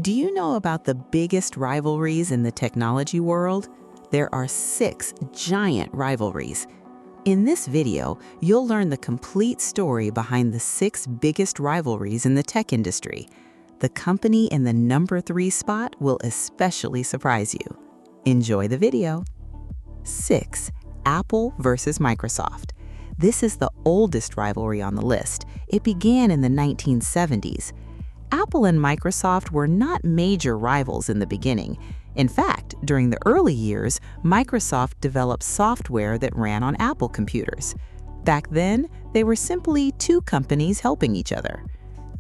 Do you know about the biggest rivalries in the technology world? There are 6 giant rivalries. In this video, you'll learn the complete story behind the 6 biggest rivalries in the tech industry. The company in the number 3 spot will especially surprise you. Enjoy the video. 6. Apple versus Microsoft. This is the oldest rivalry on the list. It began in the 1970s. Apple and Microsoft were not major rivals in the beginning. In fact, during the early years, Microsoft developed software that ran on Apple computers. Back then, they were simply 2 companies helping each other.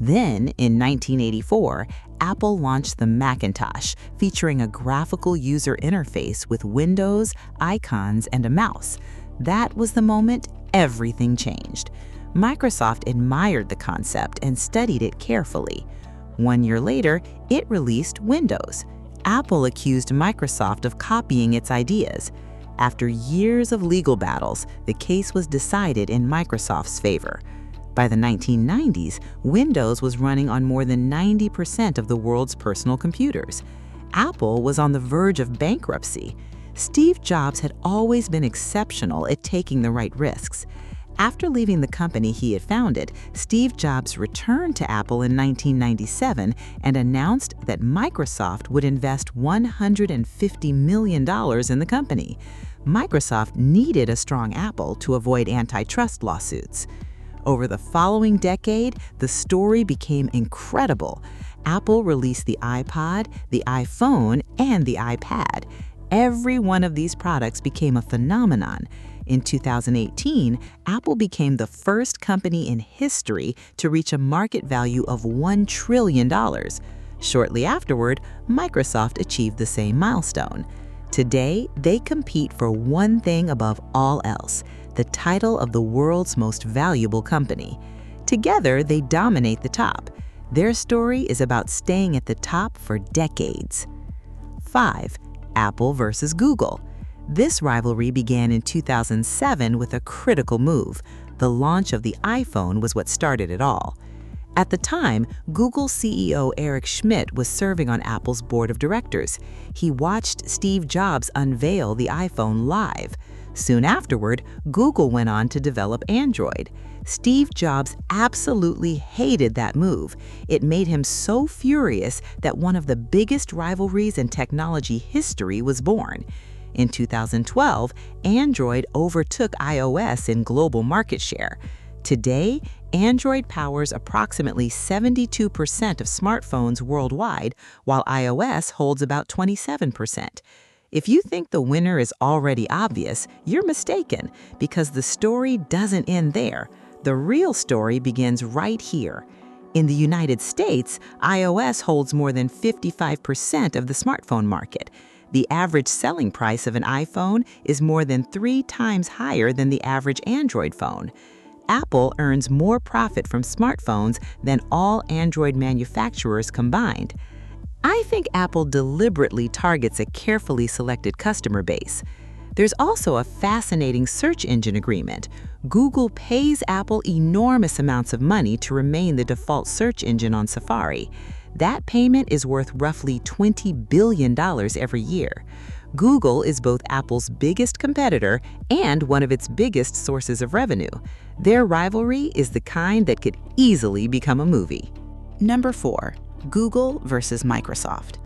Then, in 1984, Apple launched the Macintosh, featuring a graphical user interface with windows, icons, and a mouse. That was the moment everything changed. Microsoft admired the concept and studied it carefully. 1 year later, it released Windows. Apple accused Microsoft of copying its ideas. After years of legal battles, the case was decided in Microsoft's favor. By the 1990s, Windows was running on more than 90% of the world's personal computers. Apple was on the verge of bankruptcy. Steve Jobs had always been exceptional at taking the right risks. After leaving the company he had founded, Steve Jobs returned to Apple in 1997 and announced that Microsoft would invest $150 million in the company. Microsoft needed a strong Apple to avoid antitrust lawsuits. Over the following decade, the story became incredible. Apple released the iPod, the iPhone, and the iPad. Every one of these products became a phenomenon. In 2018, Apple became the first company in history to reach a market value of $1 trillion. Shortly afterward, Microsoft achieved the same milestone. Today, they compete for one thing above all else: the title of the world's most valuable company. Together, they dominate the top. Their story is about staying at the top for decades. 5. Apple versus Google. This rivalry began in 2007 with a critical move. The launch of the iPhone was what started it all. At the time, Google CEO Eric Schmidt was serving on Apple's board of directors. He watched Steve Jobs unveil the iPhone live. Soon afterward, Google went on to develop Android. Steve Jobs absolutely hated that move. It made him so furious that one of the biggest rivalries in technology history was born. In 2012, Android overtook iOS in global market share. Today, Android powers approximately 72% of smartphones worldwide, while iOS holds about 27%. If you think the winner is already obvious, you're mistaken, because the story doesn't end there. The real story begins right here. In the United States, iOS holds more than 55% of the smartphone market. The average selling price of an iPhone is more than 3 times higher than the average Android phone. Apple earns more profit from smartphones than all Android manufacturers combined. I think Apple deliberately targets a carefully selected customer base. There's also a fascinating search engine agreement. Google pays Apple enormous amounts of money to remain the default search engine on Safari. That payment is worth roughly $20 billion every year. Google is both Apple's biggest competitor and one of its biggest sources of revenue. Their rivalry is the kind that could easily become a movie. Number 4. Google versus Microsoft.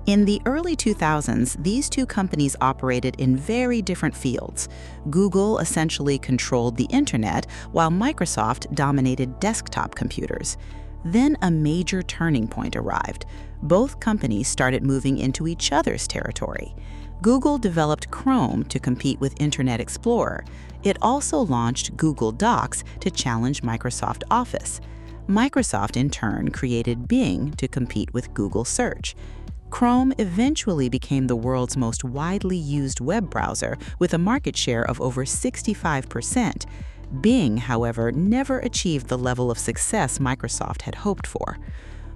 In the early 2000s, these 2 companies operated in very different fields. Google essentially controlled the internet, while Microsoft dominated desktop computers. Then a major turning point arrived. Both companies started moving into each other's territory. Google developed Chrome to compete with Internet Explorer. It also launched Google Docs to challenge Microsoft Office. Microsoft, in turn, created Bing to compete with Google Search. Chrome eventually became the world's most widely used web browser with a market share of over 65%. Bing, however, never achieved the level of success Microsoft had hoped for.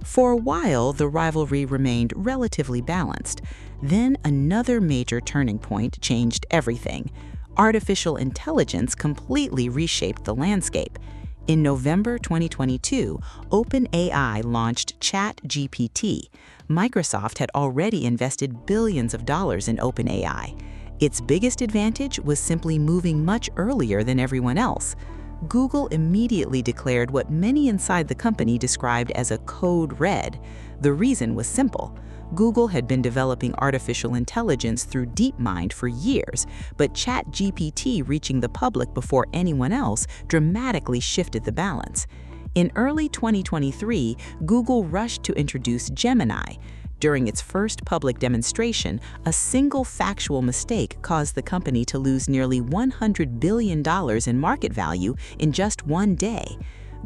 For a while, the rivalry remained relatively balanced. Then another major turning point changed everything. Artificial intelligence completely reshaped the landscape. In November 2022, OpenAI launched ChatGPT. Microsoft had already invested billions of dollars in OpenAI. Its biggest advantage was simply moving much earlier than everyone else. Google immediately declared what many inside the company described as a code red. The reason was simple. Google had been developing artificial intelligence through DeepMind for years, but ChatGPT reaching the public before anyone else dramatically shifted the balance. In early 2023, Google rushed to introduce Gemini. During its first public demonstration, a single factual mistake caused the company to lose nearly $100 billion in market value in just one day.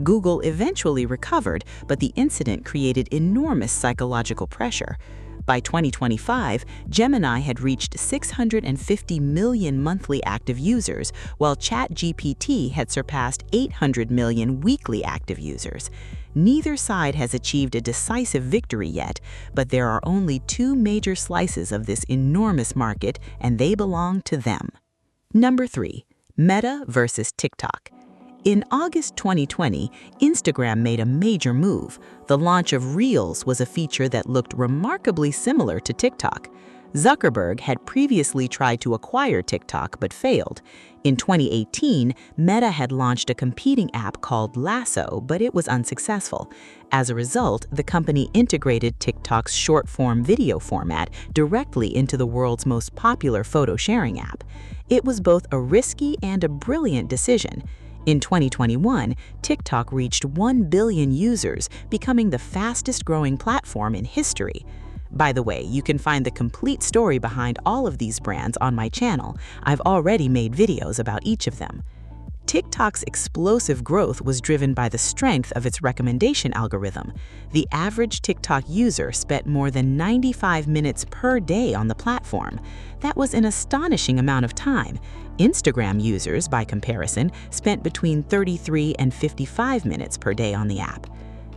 Google eventually recovered, but the incident created enormous psychological pressure. By 2025, Gemini had reached 650 million monthly active users, while ChatGPT had surpassed 800 million weekly active users. Neither side has achieved a decisive victory yet, but there are only two major slices of this enormous market, and they belong to them. Number 3. Meta versus TikTok. In August 2020, Instagram made a major move. The launch of Reels was a feature that looked remarkably similar to TikTok. Zuckerberg had previously tried to acquire TikTok but failed. In 2018, Meta had launched a competing app called Lasso, but it was unsuccessful. As a result, the company integrated TikTok's short-form video format directly into the world's most popular photo-sharing app. It was both a risky and a brilliant decision. In 2021, TikTok reached 1 billion users, becoming the fastest-growing platform in history. By the way, you can find the complete story behind all of these brands on my channel. I've already made videos about each of them. TikTok's explosive growth was driven by the strength of its recommendation algorithm. The average TikTok user spent more than 95 minutes per day on the platform. That was an astonishing amount of time. Instagram users, by comparison, spent between 33 and 55 minutes per day on the app.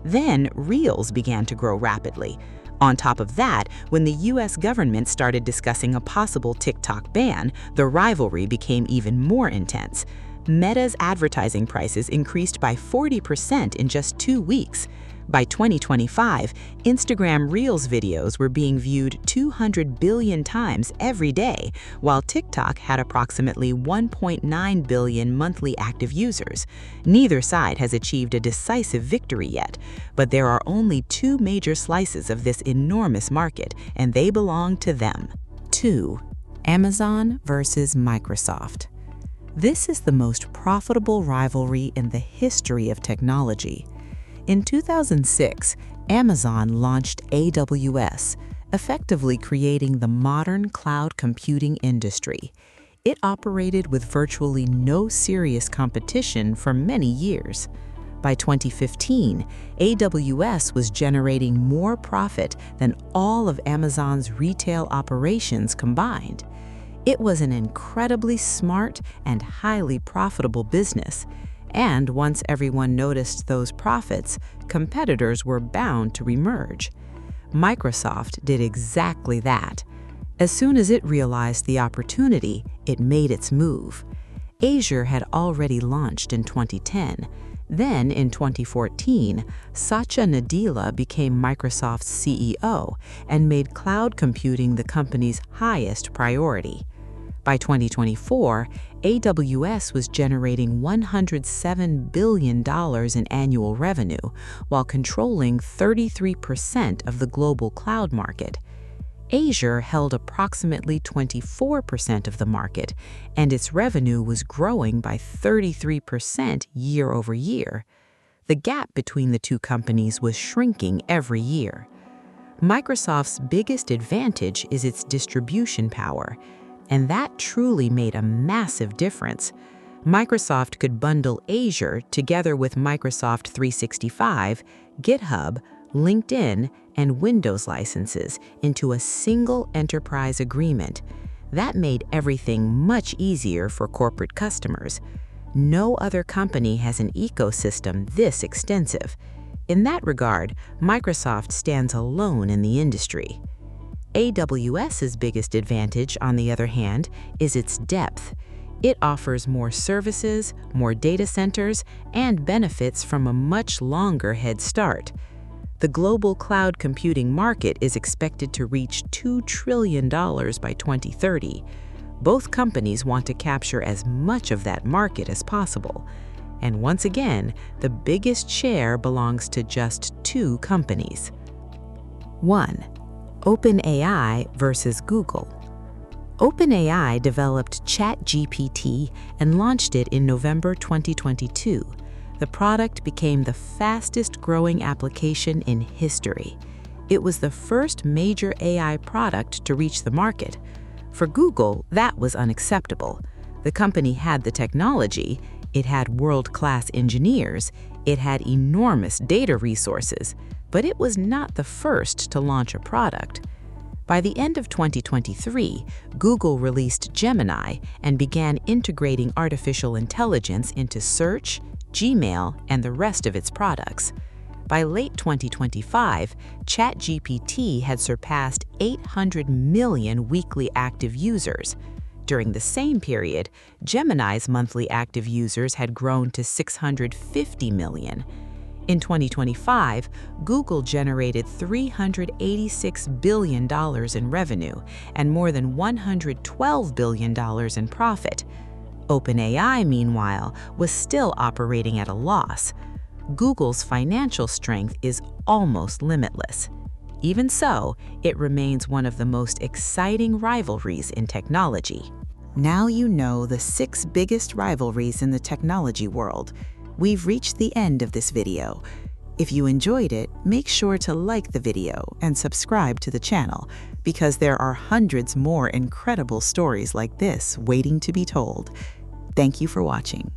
Then, Reels began to grow rapidly. On top of that, when the US government started discussing a possible TikTok ban, the rivalry became even more intense. Meta's advertising prices increased by 40% in just 2 weeks. By 2025, Instagram Reels videos were being viewed 200 billion times every day, while TikTok had approximately 1.9 billion monthly active users. Neither side has achieved a decisive victory yet, but there are only two major slices of this enormous market, and they belong to them. 2. Amazon versus Microsoft. This is the most profitable rivalry in the history of technology. In 2006, Amazon launched AWS, effectively creating the modern cloud computing industry. It operated with virtually no serious competition for many years. By 2015, AWS was generating more profit than all of Amazon's retail operations combined. It was an incredibly smart and highly profitable business. And once everyone noticed those profits, competitors were bound to remerge. Microsoft did exactly that. As soon as it realized the opportunity, it made its move. Azure had already launched in 2010. Then, in 2014, Satya Nadella became Microsoft's CEO and made cloud computing the company's highest priority. By 2024, AWS was generating $107 billion in annual revenue, while controlling 33% of the global cloud market. Azure held approximately 24% of the market, and its revenue was growing by 33% year over year. The gap between the two companies was shrinking every year. Microsoft's biggest advantage is its distribution power, and that truly made a massive difference. Microsoft could bundle Azure together with Microsoft 365, GitHub, LinkedIn, and Windows licenses into a single enterprise agreement. That made everything much easier for corporate customers. No other company has an ecosystem this extensive. In that regard, Microsoft stands alone in the industry. AWS's biggest advantage, on the other hand, is its depth. It offers more services, more data centers, and benefits from a much longer head start. The global cloud computing market is expected to reach $2 trillion by 2030. Both companies want to capture as much of that market as possible. And once again, the biggest share belongs to just two companies. 1. OpenAI versus Google. OpenAI developed ChatGPT and launched it in November 2022. The product became the fastest-growing application in history. It was the first major AI product to reach the market. For Google, that was unacceptable. The company had the technology, it had world-class engineers, it had enormous data resources, but it was not the first to launch a product. By the end of 2023, Google released Gemini and began integrating artificial intelligence into Search, Gmail, and the rest of its products. By late 2025, ChatGPT had surpassed 800 million weekly active users. During the same period, Gemini's monthly active users had grown to 650 million. In 2025, Google generated $386 billion in revenue and more than $112 billion in profit. OpenAI, meanwhile, was still operating at a loss. Google's financial strength is almost limitless. Even so, it remains one of the most exciting rivalries in technology. Now you know the 6 biggest rivalries in the technology world. We've reached the end of this video. If you enjoyed it, make sure to like the video and subscribe to the channel, because there are hundreds more incredible stories like this waiting to be told. Thank you for watching.